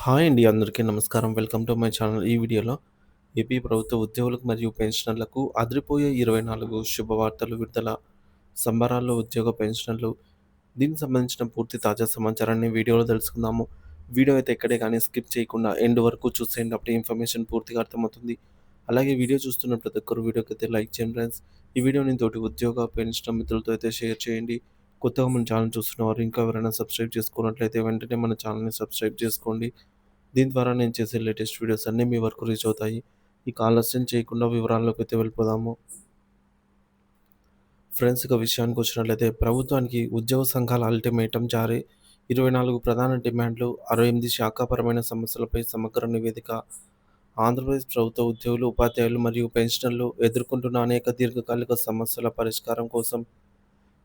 Hi అండి. అందరికీ నమస్కారం. Welcome to my channel. ఈ వీడియోలో ఏపీ ప్రభుత్వ ఉద్యోగులకు మరియు పెన్షనర్లకు అదిరిపోయే 24 శుభవార్తలు విడుదల. సంబరాల్లో ఉద్యోగ పెన్షనర్లు. దీనికి సంబంధించిన పూర్తి తాజా సమాచారాన్ని వీడియోలో తెలుసుకుందాము. వీడియో అయితే ఎక్కడే కానీ స్కిప్ చేయకుండా ఎండ్ వరకు చూసేయండి. అప్పుడే ఇన్ఫర్మేషన్ పూర్తిగా అర్థమవుతుంది. అలాగే వీడియో చూస్తున్న ప్రతి ఒక్కరు వీడియోకైతే లైక్ చేయండి ఫ్రెండ్స్. ఈ వీడియోని తోటి ఉద్యోగ, పెన్షనర్ మిత్రులతో అయితే షేర్ చేయండి. కొత్తగా మన ఛానల్ చూస్తున్నవారు ఇంకా ఎవరైనా సబ్స్క్రైబ్ చేసుకున్నట్లయితే వెంటనే మన ఛానల్‌ని సబ్స్క్రైబ్ చేసుకోండి. దీని ద్వారా నేను చేసే లేటెస్ట్ వీడియోస్ అన్నీ మీ వరకు రీచ్ అవుతాయి. ఇక ఆలస్యం చేయకుండా వివరాల్లోకైతే వెళ్ళిపోదాము. ఫ్రెండ్స్, ఇక విషయానికొచ్చినట్లయితే ప్రభుత్వానికి ఉద్యోగ సంఘాల అల్టిమేటం జారీ. 24 ప్రధాన డిమాండ్లు, 68 శాఖాపరమైన సమస్యలపై సమగ్ర నివేదిక. ఆంధ్రప్రదేశ్ ప్రభుత్వ ఉద్యోగులు, ఉపాధ్యాయులు మరియు పెన్షనర్లు ఎదుర్కొంటున్న అనేక దీర్ఘకాలిక సమస్యల పరిష్కారం కోసం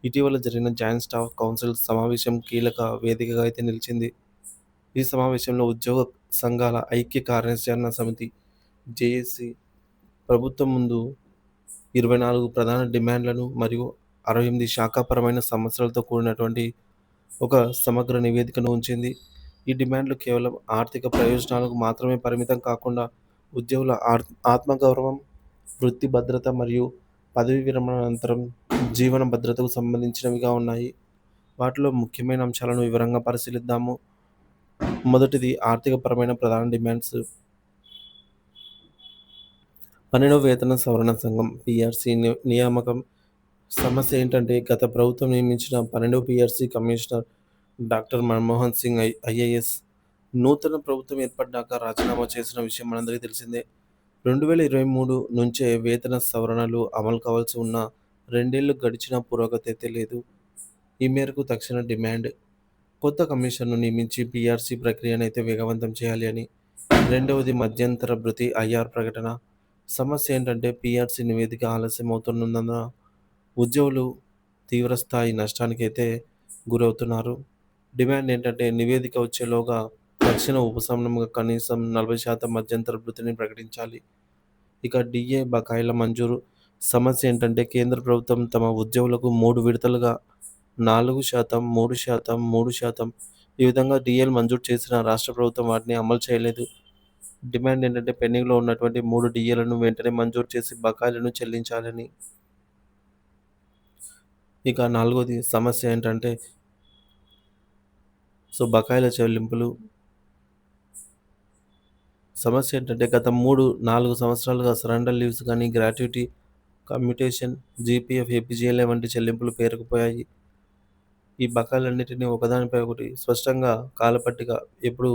ఇటీవల జరిగిన జాయింట్ స్టాఫ్ కౌన్సిల్ సమావేశం కీలక వేదికగా అయితే నిలిచింది. ఈ సమావేశంలో ఉద్యోగ సంఘాల ఐక్య కార్యాచరణ సమితి జేఏసీ ప్రభుత్వం ముందు 24 ప్రధాన డిమాండ్లను మరియు 68 శాఖాపరమైన సమస్యలతో కూడినటువంటి ఒక సమగ్ర నివేదికను ఉంచింది. ఈ డిమాండ్లు కేవలం ఆర్థిక ప్రయోజనాలకు మాత్రమే పరిమితం కాకుండా ఉద్యోగుల ఆత్మగౌరవం, వృత్తి భద్రత మరియు పదవీ విరమణ అనంతరం జీవన భద్రతకు సంబంధించినవిగా ఉన్నాయి. వాటిలో ముఖ్యమైన అంశాలను వివరంగా పరిశీలిద్దాము. మొదటిది ఆర్థికపరమైన ప్రధాన డిమాండ్స్. 12వ వేతన సవరణ సంఘం పీఆర్సీ నియామకం. సమస్య ఏంటంటే గత ప్రభుత్వం నియమించిన 12వ PRC commissioner doctor Manmohan Singh IAS నూతన ప్రభుత్వం ఏర్పడ్డాక రాజీనామా చేసిన విషయం మనందరికీ తెలిసిందే. 2023 నుంచే వేతన సవరణలు అమలు కావాల్సి ఉన్న 2 ఏళ్లు గడిచినా పురోగతి అయితే లేదు. ఈ మేరకు తక్షణ డిమాండ్ కొత్త కమిషన్ను నియమించి పీఆర్సీ ప్రక్రియను అయితే వేగవంతం చేయాలి అని. రెండవది మధ్యంతర భృతి ఐఆర్ ప్రకటన. సమస్య ఏంటంటే పీఆర్సీ నివేదిక ఆలస్యం అవుతున్నందున ఉద్యోగులు తీవ్రస్థాయి నష్టానికైతే గురవుతున్నారు. డిమాండ్ ఏంటంటే నివేదిక వచ్చేలోగా తక్షణ ఉపశమనంగా కనీసం 40% మధ్యంతర భృతిని ప్రకటించాలి. ఇక డిఏ బకాయిల మంజూరు. సమస్య ఏంటంటే కేంద్ర ప్రభుత్వం తమ ఉద్యోగులకు 3 విడతలుగా 4%, 3%, 3% ఈ విధంగా డిఏలు మంజూరు చేసిన రాష్ట్ర ప్రభుత్వం వాటిని అమలు చేయలేదు. డిమాండ్ ఏంటంటే పెండింగ్‌లో ఉన్నటువంటి 3 డిఏలను వెంటనే మంజూరు చేసి బకాయిలను చెల్లించాలని. ఇక నాలుగోది సమస్య ఏంటంటే బకాయిల చెల్లింపులు. సమస్య ఏంటంటే గత 3, 4 సంవత్సరాలుగా సరెండర్ లీవ్స్ కానీ, గ్రాట్యుటీ, కమ్యుటేషన్, జీపీఎఫ్, ఏపీజీఎల్ఐ వంటి చెల్లింపులు పేరుకుపోయాయి. ఈ బకాయిలన్నిటిని ఒకదానిపై ఒకటి స్పష్టంగా కాలపట్టిక ఎప్పుడు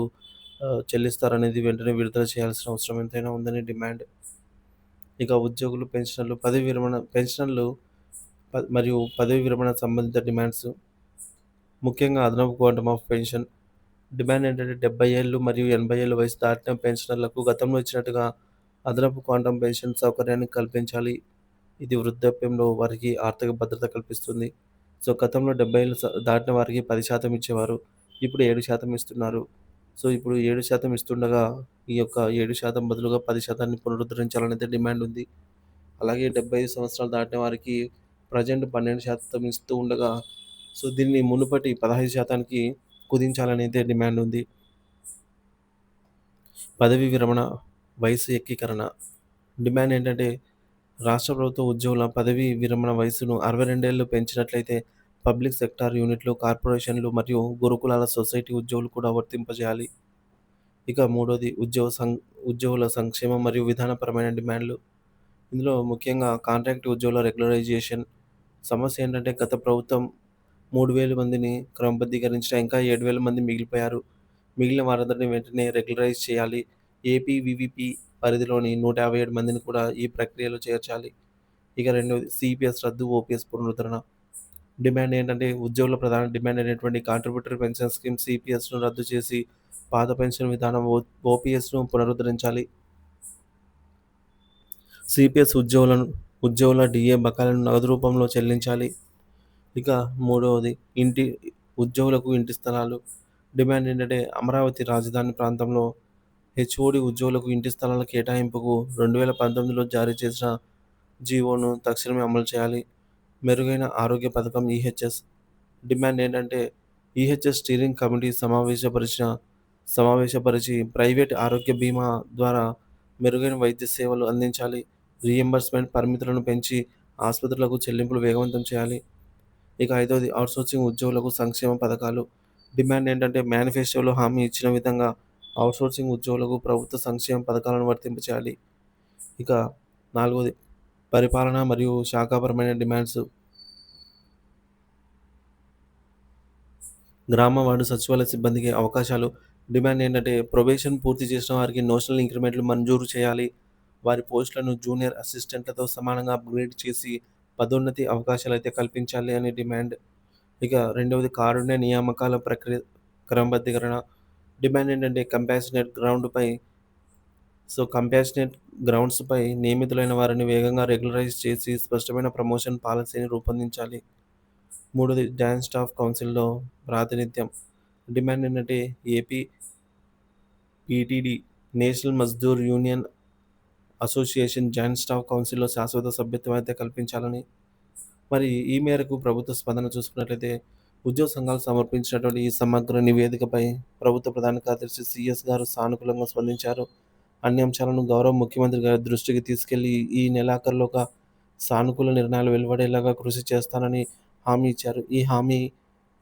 చెల్లిస్తారనేది వెంటనే విడుదల చేయాల్సిన అవసరం ఎంతైనా ఉందని డిమాండ్. ఇక ఉద్యోగులు, పెన్షనర్లు, పదవీ విరమణ పెన్షనర్లు మరియు పదవీ విరమణ సంబంధిత డిమాండ్స్. ముఖ్యంగా అదనపు క్వాంటమ్ ఆఫ్ పెన్షన్. డిమాండ్ ఏంటంటే 70 ఏళ్ళు మరియు 80 ఏళ్ల వయసు దాటిన పెన్షనర్లకు గతంలో ఇచ్చినట్టుగా అదనపు క్వాంటమ్ పెన్షన్ సౌకర్యాన్ని కల్పించాలి. ఇది వృద్ధాప్యంలో వారికి ఆర్థిక భద్రత కల్పిస్తుంది. గతంలో 70 ఏళ్ళు దాటిన వారికి 10% ఇచ్చేవారు. ఇప్పుడు 7% ఇస్తున్నారు. ఇప్పుడు 7% ఇస్తుండగా ఈ యొక్క 7% బదులుగా 10% పునరుద్ధరించాలనేది డిమాండ్ ఉంది. అలాగే 75 సంవత్సరాలు దాటిన వారికి ప్రెజెంట్ 12% ఇస్తూ ఉండగా దీన్ని మునుపటి 15%కి కుదించాలనైతే డిమాండ్ ఉంది. పదవీ విరమణ వయసు ఏకీకరణ. డిమాండ్ ఏంటంటే రాష్ట్ర ప్రభుత్వ ఉద్యోగుల పదవీ విరమణ వయసును 62 ఏళ్లు పెంచినట్లయితే పబ్లిక్ సెక్టార్ యూనిట్లు, కార్పొరేషన్లు మరియు గురుకులాల సొసైటీ ఉద్యోగులు కూడా వర్తింపజేయాలి. ఇక మూడోది ఉద్యోగుల సంక్షేమం మరియు విధానపరమైన డిమాండ్లు. ఇందులో ముఖ్యంగా కాంట్రాక్ట్ ఉద్యోగుల రెగ్యులరైజేషన్. సమస్య ఏంటంటే గత ప్రభుత్వం 3,000 మందిని క్రమబద్ధీకరించిన ఇంకా 7,000 మంది మిగిలిపోయారు. మిగిలిన వారందరినీ వెంటనే రెగ్యులరైజ్ చేయాలి. ఏపీవీవీపీ పరిధిలోని 157 మందిని కూడా ఈ ప్రక్రియలో చేర్చాలి. ఇక రెండవది సిపిఎస్ రద్దు, ఓపీఎస్ పునరుద్ధరణ. డిమాండ్ ఏంటంటే ఉద్యోగుల ప్రధాన డిమాండ్ అయినటువంటి కాంట్రిబ్యూటరీ పెన్షన్ స్కీమ్ సిపిఎస్‌ను రద్దు చేసి పాత పెన్షన్ విధానం ఓపీఎస్‌ను పునరుద్ధరించాలి. సిపిఎస్ ఉద్యోగుల డిఏ బకాయిలను నగదు రూపంలో చెల్లించాలి. ఇక మూడవది ఉద్యోగులకు ఇంటి స్థలాలు. డిమాండ్ ఏంటంటే అమరావతి రాజధాని ప్రాంతంలో హెచ్ఓడి ఉద్యోగులకు ఇంటి స్థలాల కేటాయింపుకు 2019లో జారీ చేసిన జీవోను తక్షణమే అమలు చేయాలి. మెరుగైన ఆరోగ్య పథకం ఈహెచ్ఎస్. డిమాండ్ ఏంటంటే ఈహెచ్ఎస్ స్టీరింగ్ కమిటీ సమావేశపరిచిన సమావేశపరిచి ప్రైవేట్ ఆరోగ్య బీమా ద్వారా మెరుగైన వైద్య సేవలు అందించాలి. రీయింబర్స్‌మెంట్ పరిమితులను పెంచి ఆసుపత్రులకు చెల్లింపులు వేగవంతం చేయాలి. ఇక ఐదవది ఔట్‌సోర్సింగ్ ఉద్యోగులకు సంక్షేమ పథకాలు. డిమాండ్ ఏంటంటే మేనిఫెస్టోలో హామీ ఇచ్చిన విధంగా ఔట్‌సోర్సింగ్ ఉద్యోగులకు ప్రభుత్వ సంక్షేమ పథకాలను వర్తింపచేయాలి. ఇక నాలుగవది పరిపాలన మరియు శాఖాపరమైన డిమాండ్స్. గ్రామ వార్డు సచివాలయ సిబ్బందికి అవకాశాలు. డిమాండ్ ఏంటంటే ప్రొబేషన్ పూర్తి చేసిన వారికి నోషనల్ ఇంక్రిమెంట్లు మంజూరు చేయాలి. వారి పోస్టులను జూనియర్ అసిస్టెంట్లతో సమానంగా అప్‌గ్రేడ్ చేసి పదోన్నతి అవకాశాలైతే కల్పించాలి అని డిమాండ్. ఇక రెండవది కారుణ్య నియామకాల ప్రక్రియ క్రమబద్ధీకరణ. డిమాండ్ ఏంటంటే కంపాషనేట్ గ్రౌండ్స్‌పై నియమితులైన వారిని వేగంగా రెగ్యులరైజ్ చేసి స్పష్టమైన ప్రమోషన్ పాలసీని రూపొందించాలి. మూడోది జాయింట్ స్టాఫ్ కౌన్సిల్‌లో ప్రాతినిధ్యం. డిమాండ్ ఏంటంటే AP PTD national Mazdoor union association joint staff కౌన్సిల్‌లో శాశ్వత సభ్యత్వం అయితే కల్పించాలని. మరి ఈ మేరకు ప్రభుత్వ స్పందన చూసుకున్నట్లయితే ఉద్యోగ సంఘాలు సమర్పించినటువంటి ఈ సమగ్ర నివేదికపై ప్రభుత్వ ప్రధాన కార్యదర్శి సీఎస్ గారు సానుకూలంగా స్పందించారు. అన్ని అంశాలను గౌరవ ముఖ్యమంత్రి గారి దృష్టికి తీసుకెళ్లి ఈ నెలాఖరులోగా సానుకూల నిర్ణయాలు వెలువడేలాగా కృషి చేస్తానని హామీ ఇచ్చారు.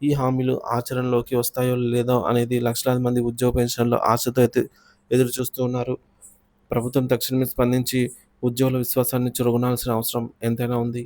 ఈ హామీలు ఆచరణలోకి వస్తాయో లేదో అనేది లక్షలాది మంది ఉద్యోగ పెన్షనర్లు ఆశతో ఎదురు చూస్తూ ఉన్నారు. ప్రభుత్వం తక్షణమే స్పందించి ఉద్యోగుల విశ్వాసాన్ని చురగొనాల్సిన అవసరం ఎంతైనా ఉంది.